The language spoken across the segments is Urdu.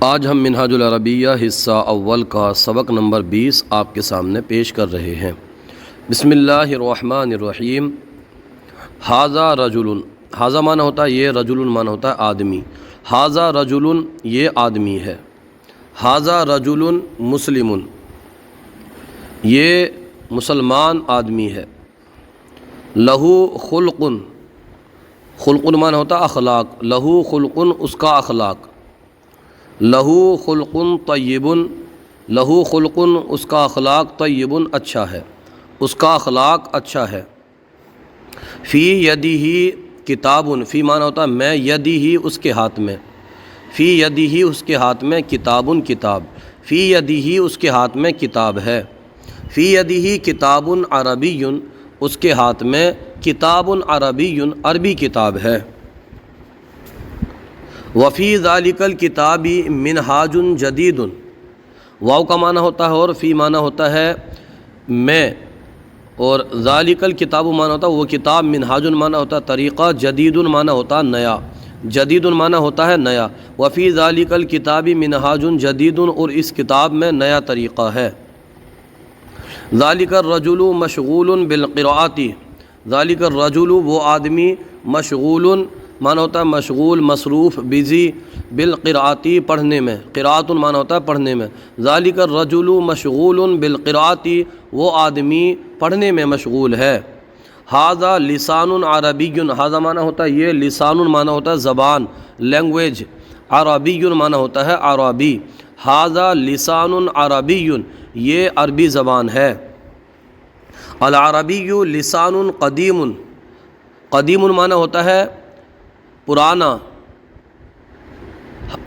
آج ہم منہاج العربیہ حصہ اول کا سبق نمبر 20 آپ کے سامنے پیش کر رہے ہیں۔ بسم اللہ الرحمن الرحیم۔ ھذا رجل، ھذا معنی ہوتا ہے یہ، رجل معنی ہوتا ہے آدمی۔ ھذا رجل یہ آدمی ہے۔ ھذا رجل مسلم، یہ مسلمان آدمی ہے۔ لہو خلق، خلق معنی ہوتا ہے اخلاق، لہو خلق اس کا اخلاق۔ لہو خلق طیب، لہو خلق اس کا اخلاق، طیب اچھا ہے، اس کا اخلاق اچھا ہے۔ فی یدہ کتاب، فی معنی ہوتا ہے میں، یدہ اس کے ہاتھ میں، فی یدہ اس کے ہاتھ میں، کتاب کتاب، فی یدہ اس کے ہاتھ میں کتاب ہے۔ فی یدہ کتاب عربی، اس کے ہاتھ میں کتاب عربی، عربی کتاب ہے۔ وفی ذالک الکتاب منہاج جدید، واو کا معنی ہوتا ہے اور فی معنی ہوتا ہے میں، اور ذالک الکتاب معنی ہوتا ہے وہ کتاب، منہاج معنی ہوتا ہے طریقہ، جدید معنی ہوتا ہے نیا، جدید معنی ہوتا ہے نیا۔ وفی ذالک الکتاب منہاج جدید، اور اس کتاب میں نیا طریقہ ہے۔ ذالک الرجل مشغول بالقراءۃ، ذالک الرجل وہ آدمی، مشغول معنی ہوتا ہے مشغول، مصروف، بزی، بالقراءۃ پڑھنے میں، قراءۃ معنی ہوتا ہے پڑھنے میں۔ ذالک الرجل مشغول بالقراءۃ وہ آدمی پڑھنے میں مشغول ہے۔ ھذا لسان عربی، ھذا معنی ہوتا ہے یہ، لسان معنی ہوتا ہے زبان، لینگویج، عربی معنی ہوتا ہے عربی۔ ھذا لسان عربی، یہ عربی زبان ہے۔ العربی لسان قدیم، قدیم معنی ہوتا ہے پرانا۔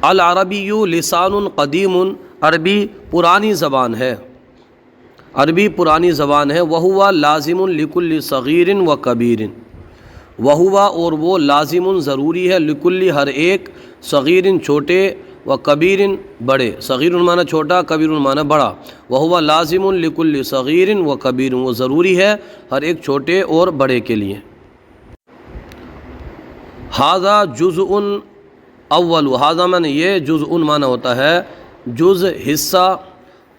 العربی لسان قدیم، عربی پرانی زبان ہے، عربی پرانی زبان ہے۔ وہو لازم لکل صغیر و کبیر، وہو اور وہ لازم ضروری ہے، لکل ہر ایک، صغیر چھوٹے، و کبیر بڑے، صغیر معنی چھوٹا، کبیر معنی بڑا۔ وہو لازم لکل صغیر و کبیر، وہ ضروری ہے ہر ایک چھوٹے اور بڑے کے لیے۔ ھذا جزء اول، ھذا معنی یہ، جزء معنی ہوتا ہے جز، حصہ،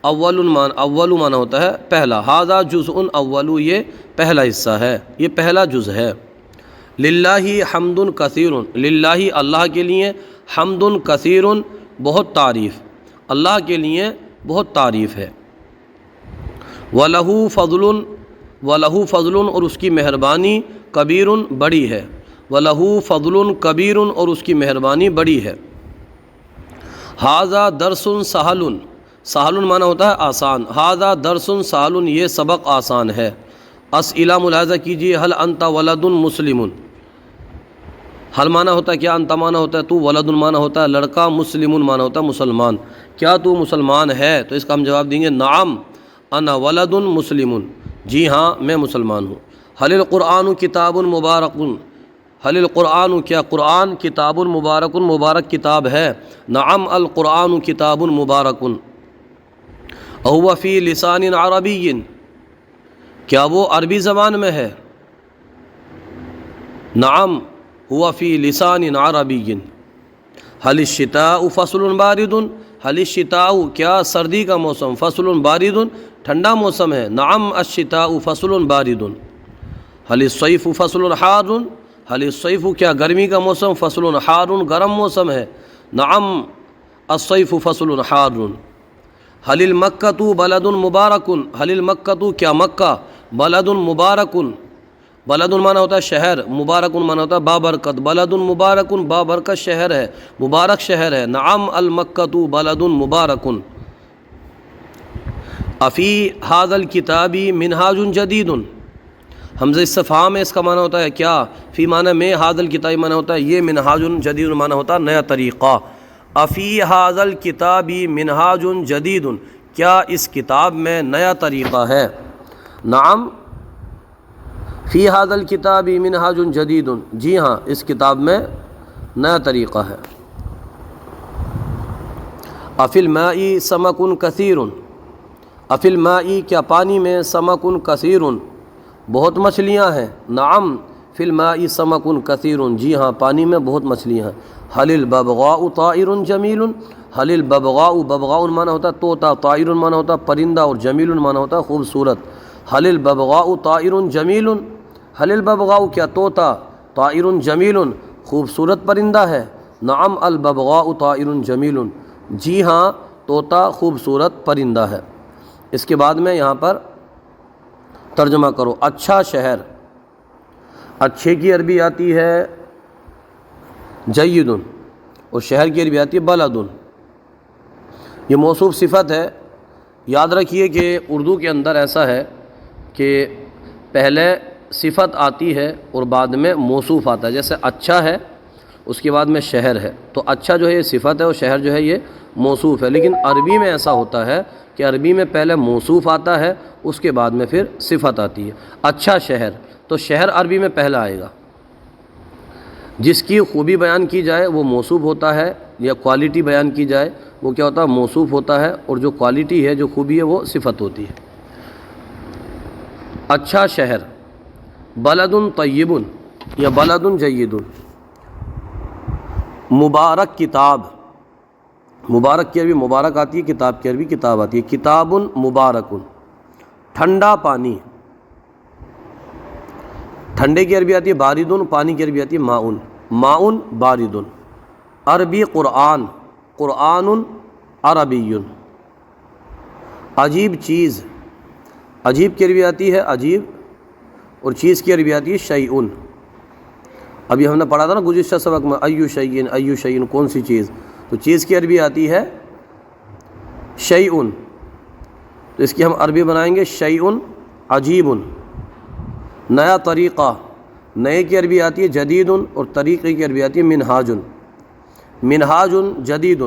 اول معنی ہوتا ہے پہلا۔ ھذا جزء اول، یہ پہلا حصہ ہے، یہ پہلا جز ہے۔ للہ حمد کثیر، للہ اللہ کے لیے، حمد کثیر بہت تعریف، اللہ کے لیے بہت تعریف ہے۔ وَلَهُ فضل، وَلَهُ فضل اور اس کی مہربانی، کبیر بڑی ہے، وَلَهُ فضل کبیر اور اس کی مہربانی بڑی ہے۔ ھذا درس سہل، سہل معنی ہوتا ہے آسان، ھذا درس سہل یہ سبق آسان ہے۔ اسئلہ ملاحظہ کیجیے، هل انت ولد مسلم، حل معنی ہوتا ہے کیا، انت معنی ہوتا ہے تو، ولد معنی ہوتا ہے لڑکا، مسلم معنی ہوتا ہے مسلمان، کیا تو مسلمان ہے؟ تو اس کا ہم جواب دیں گے نعم انا ولد مسلم، جی ہاں میں مسلمان ہوں۔ حل القرآن کتاب مبارک، حل القرآن کیا قرآن کتاب مبارک، مبارک کتاب ہے۔ نعم القرآن کتاب مبارک۔ اہو فی لسان عربی، کیا وہ عربی زبان میں ہے؟ نعم ہوا فی لسان عربی۔ حل الشتاء فصل بارد، حل الشتاء کیا سردی کا موسم، فصل بارد ٹھنڈا موسم ہے۔ نعم الشتاء فصل بارد۔ حل الصیف فصل حار، حل الصیف کیا گرمی کا موسم، فصل حار گرم موسم ہے۔ نعم الصیف فصل حار۔ حل المکۃ بلد مبارک، حل المکۃ کیا مکہ بلد مبارک، بلد معنی ہوتا ہے شہر، مبارک معنی ہوتا ہے بابرکت، بلد مبارک بابرکت شہر ہے، مبارک شہر ہے۔ نعم المکۃ بلد مبارک۔ افی ھذا الکتاب منہاج جدید، حمزہ استفہام ہے، اس کا معنی ہوتا ہے کیا، فی معنی میں، ھذا الکتاب معنی ہوتا ہے یہ، منہاج جدید معنی ہوتا ہے نیا طریقہ۔ افی ھذا الکتاب منہاج جدید، کیا اس کتاب میں نیا طریقہ ہے؟ نعم فی ھذا الکتاب منہاج جدید، جی ہاں اس کتاب میں نیا طریقہ ہے۔ افی الماء سمک کثیر، افی الماء کیا پانی میں، سمک کثیر بہت مچھلیاں ہیں۔ نعم فی الماء سمک کثیر، جی ہاں پانی میں بہت مچھلیاں ہیں۔ حل الببغاء طائر جمیل، حل الببغاء، ببغاء معنی ہوتا ہے طوطا، طائر معنی ہوتا ہے پرندہ، اور جمیل معنی ہوتا ہے خوبصورت۔ حل الببغاء طائر جمیل، حل الببغاء کیا طوطا، طائر جمیل خوبصورت پرندہ ہے۔ نعم الببغاء طائر جمیل، جی ہاں طوطا خوبصورت پرندہ ہے۔ اس کے بعد میں یہاں پر ترجمہ کرو۔ اچھا شہر، اچھے کی عربی آتی ہے جید، اور شہر کی عربی آتی ہے بلد۔ یہ موصوف صفت ہے۔ یاد رکھیے کہ اردو کے اندر ایسا ہے کہ پہلے صفت آتی ہے اور بعد میں موصوف آتا ہے۔ جیسے اچھا ہے اس کے بعد میں شہر ہے، تو اچھا جو ہے یہ صفت ہے اور شہر جو ہے یہ موصوف ہے۔ لیکن عربی میں ایسا ہوتا ہے کہ عربی میں پہلے موصوف آتا ہے، اس کے بعد میں پھر صفت آتی ہے۔ اچھا شہر، تو شہر عربی میں پہلا آئے گا۔ جس کی خوبی بیان کی جائے وہ موصوف ہوتا ہے، یا کوالٹی بیان کی جائے وہ کیا ہوتا ہے موصوف ہوتا ہے، اور جو کوالٹی ہے جو خوبی ہے وہ صفت ہوتی ہے۔ اچھا شہر، بلد طیب یا بلد جید۔ مبارک کتاب، مبارک کی عربی مبارک آتی ہے، کتاب کی عربی کتاب آتی ہے۔ کتاب مبارک، ٹھنڈا پانی، ٹھنڈے کی عربی آتی ہے بارد، پانی کی عربی آتی ہے ماؤن، ماؤن بارد۔ عربی قرآن، قرآن عربی۔ عجیب چیز، عجیب کی عربی آتی ہے عجیب، اور چیز کی عربی آتی ہے شیء۔ ابھی ہم نے پڑھا تھا نا گزشتہ سبق میں ایو شیء، ایو شیء کون سی چیز، تو چیز کی عربی آتی ہے شیء، تو اس کی ہم عربی بنائیں گے شیء عجیب۔ نیا طریقہ، نئے کی عربی آتی ہے جدید، اور طریقے کی عربی آتی ہے منہاج، منہاج جدید۔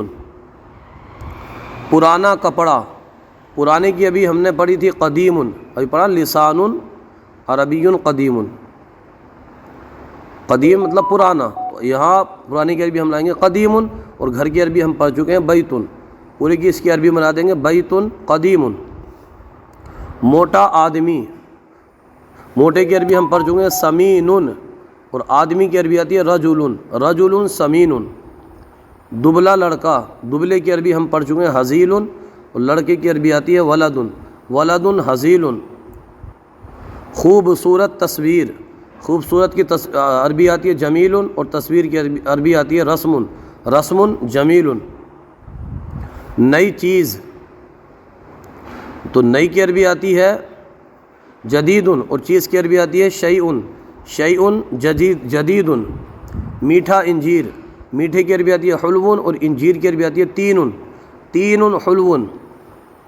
پرانا کپڑا، پرانے کی ابھی ہم نے پڑھی تھی قدیم، ابھی پڑھا لسان عربی قدیم، قدیم مطلب پرانا، تو یہاں پرانے کی عربی ہم لائیں گے قدیم، اور گھر کی عربی ہم پڑھ چکے ہیں بیت، پورے کی اس کی عربی بنا دیں گے بیت قدیم۔ موٹا آدمی، موٹے کی عربی ہم پڑھ چکے ہیں سمین، اور آدمی کی عربی آتی ہے رجل، رجل سمین۔ دبلا لڑکا، دبلے کی عربی ہم پڑھ چکے ہیں حزیل، اور لڑکے کی عربی آتی ہے ولد، ولد حزیل۔ خوبصورت تصویر، خوبصورت کی عربی آتی ہے جمیل، اور تصویر کی عربی آتی ہے رسم، رسم جمیل۔ نئی چیز، تو نئی کی عربی آتی ہے جدید، اور چیز کی عربی آتی ہے شیء، شیء جدید، جدید۔ میٹھا انجیر، میٹھے کی عربی آتی ہے حلو، اور انجیر کی عربی آتی ہے تین، تین حلو۔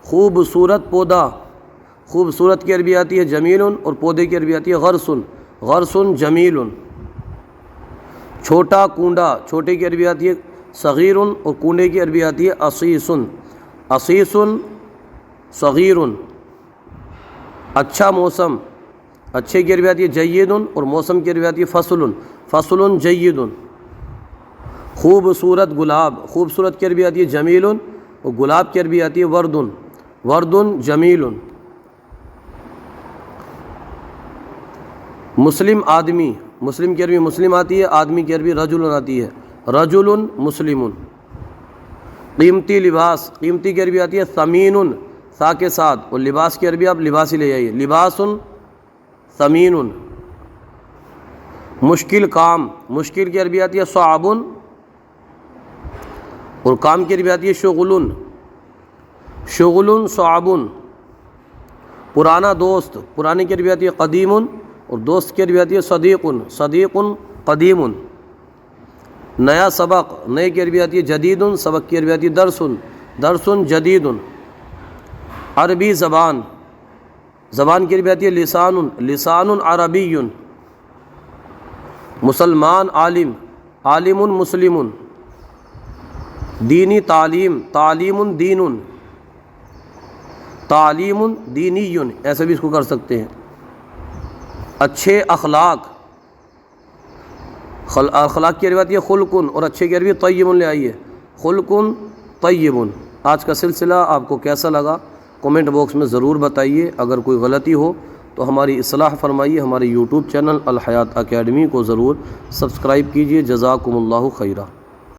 خوبصورت پودا، خوبصورت کی عربی آتی ہے جمیل، اور پودے کی عربی آتی ہے غرس، غرس جمیل۔ چھوٹا کنڈا، چھوٹے کی عربی آتی ہے صغیر، اور کنڈے کی عربی آتی ہے عصیص، عصیص صغیر۔ اچھا موسم، اچھے کی عربی آتی ہے جید، اور موسم کی عربی آتی ہے فصل، فصل جید۔ خوبصورت گلاب، خوبصورت کی عربی آتی ہے جمیل، اور گلاب کی عربی آتی ہے ورد، ورد جمیل۔ مسلم آدمی، مسلم کی عربی مسلم آتی ہے، آدمی کی عربی رجل آتی ہے، رجل مسلم۔ قیمتی لباس، قیمتی کی عربی آتی ہے ثمین، سا کے ساتھ، اور لباس کی عربی آپ لباس ہی لے جائیے، لباس ثمین۔ مشکل کام، مشکل کی عربی آتی ہے صعب، اور کام کی عربی آتی ہے شغل، شغل صعب۔ پرانا دوست، پرانے کی عربی آتی ہے قدیم، اور دوست کی عربی آتی ہے صدیق، صدیق قدیم۔ نیا سبق، نئے کی عربی آتی ہے جدید، سبق کی عربی آتی ہے درس، درس جدید۔ عربی زبان، زبان کی عربی آتی ہے لسان، لسان عربی۔ مسلمان عالم، عالم مسلم۔ دینی تعلیم، تعلیم دین، تعلیم دینی، ایسے بھی اس کو کر سکتے ہیں۔ اچھے اخلاق، اخلاق کی عربی آتی ہے خلق، اور اچھے کی عربی طیب لے آئیے، خلق طیب۔ آج کا سلسلہ آپ کو کیسا لگا کمنٹ باکس میں ضرور بتائیے، اگر کوئی غلطی ہو تو ہماری اصلاح فرمائیے، ہمارے یوٹیوب چینل الحیات اکیڈمی کو ضرور سبسکرائب کیجیے۔ جزاکم اللہ خیرہ۔